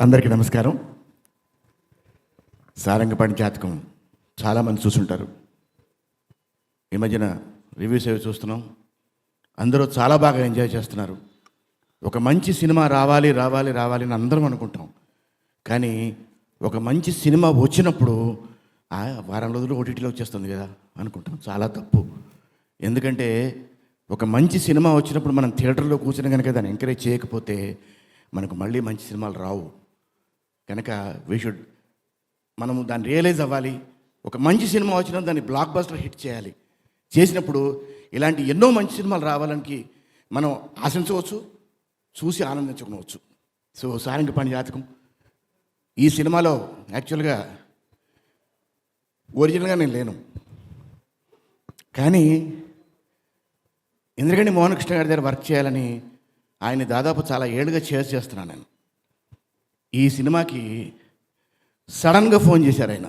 అందరికీ నమస్కారం. సారంగపాణి జాతకం చాలామంది చూసుంటారు. ఈ మధ్యన రివ్యూస్ అవి చూస్తున్నాం. అందరూ చాలా బాగా ఎంజాయ్ చేస్తున్నారు. ఒక మంచి సినిమా రావాలి రావాలి రావాలి అని అందరం అనుకుంటాం. కానీ ఒక మంచి సినిమా వచ్చినప్పుడు వారం రోజులు ఓటీటీలో వచ్చేస్తుంది కదా అనుకుంటాం. చాలా తప్పు. ఎందుకంటే ఒక మంచి సినిమా వచ్చినప్పుడు మనం థియేటర్లో కూర్చుని కనుక దాన్ని ఎంకరేజ్ చేయకపోతే మనకు మళ్ళీ మంచి సినిమాలు రావు. కనుక మనము దాన్ని రియలైజ్ అవ్వాలి. ఒక మంచి సినిమా వచ్చినా దాన్ని బ్లాక్ బస్టర్ హిట్ చేయాలి. చేసినప్పుడు ఇలాంటి ఎన్నో మంచి సినిమాలు రావాలని మనం ఆశించవచ్చు, చూసి ఆనందించుకోవచ్చు. సో సారంగపాణి జాతకం ఈ సినిమాలో యాక్చువల్గా ఒరిజినల్గా నేను లేను, కానీ ఇంద్రగంటి మోహన్ కృష్ణ గారి దగ్గర వర్క్ చేయాలని ఆయన దాదాపు చాలా ఏళ్ళుగా చేస్తున్నాను నేను. ఈ సినిమాకి సడన్గా ఫోన్ చేశారు. ఆయన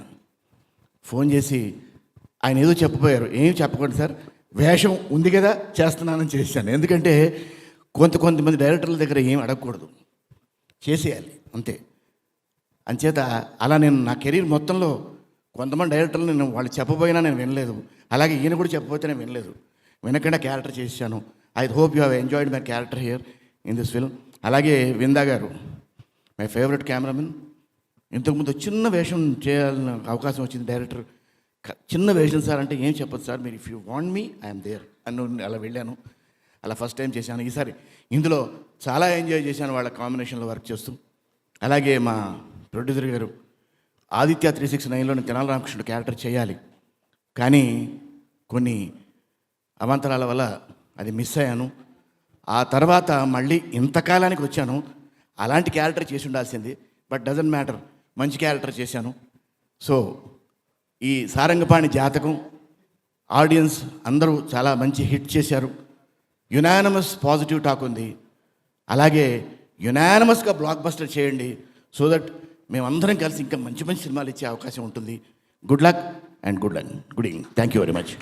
ఫోన్ చేసి ఆయన ఏదో చెప్పబోయారు. ఏం చెప్పకూడదు సార్, వేషం ఉంది కదా చేస్తున్నానని చేశాను. ఎందుకంటే కొంతమంది డైరెక్టర్ల దగ్గర ఏం అడగకూడదు, చేసేయాలి అంతే. అంచేత అలా నేను నా కెరీర్ మొత్తంలో కొంతమంది డైరెక్టర్లు నేను వాళ్ళు చెప్పబోయినా నేను వినలేదు, అలాగే ఈయన కూడా చెప్పబోతే నేను వినలేదు. వినకుండా క్యారెక్టర్ చేశాను. I hope you have enjoyed my character here in this film. అలాగే విందా గారు, మై ఫేవరెట్ కెమెరామెన్. ఇంతకుముందు చిన్న వేషం చేయాలని అవకాశం వచ్చింది. డైరెక్టర్ చిన్న వేషం సార్ అంటే ఏం చెప్పదు సార్, మీరు if you want me I'm there అని అలా వెళ్ళాను. అలా ఫస్ట్ టైం చేశాను. ఈసారి ఇందులో చాలా ఎంజాయ్ చేశాను వాళ్ళ కాంబినేషన్లో వర్క్ చేస్తూ. అలాగే మా ప్రొడ్యూసర్ గారు ఆదిత్య 369లోని తెనాలి రామకృష్ణుడు క్యారెక్టర్ చేయాలి, కానీ కొన్ని అవాంతరాల వల్ల అది మిస్ అయ్యాను. ఆ తర్వాత మళ్ళీ ఇంతకాలానికి వచ్చాను. అలాంటి క్యారెక్టర్ చేసి ఉండాల్సింది, బట్ డజంట్ మ్యాటర్, మంచి క్యారెక్టర్ చేశాను. సో ఈ సారంగపాణి జాతకం ఆడియన్స్ అందరూ చాలా మంచి హిట్ చేశారు. యునానిమస్ పాజిటివ్ టాక్ ఉంది. అలాగే యునానిమస్గా బ్లాక్ బస్టర్ చేయండి, సో దట్ మేమందరం కలిసి ఇంకా మంచి మంచి సినిమాలు ఇచ్చే అవకాశం ఉంటుంది. Good luck and good evening. Thank you very much.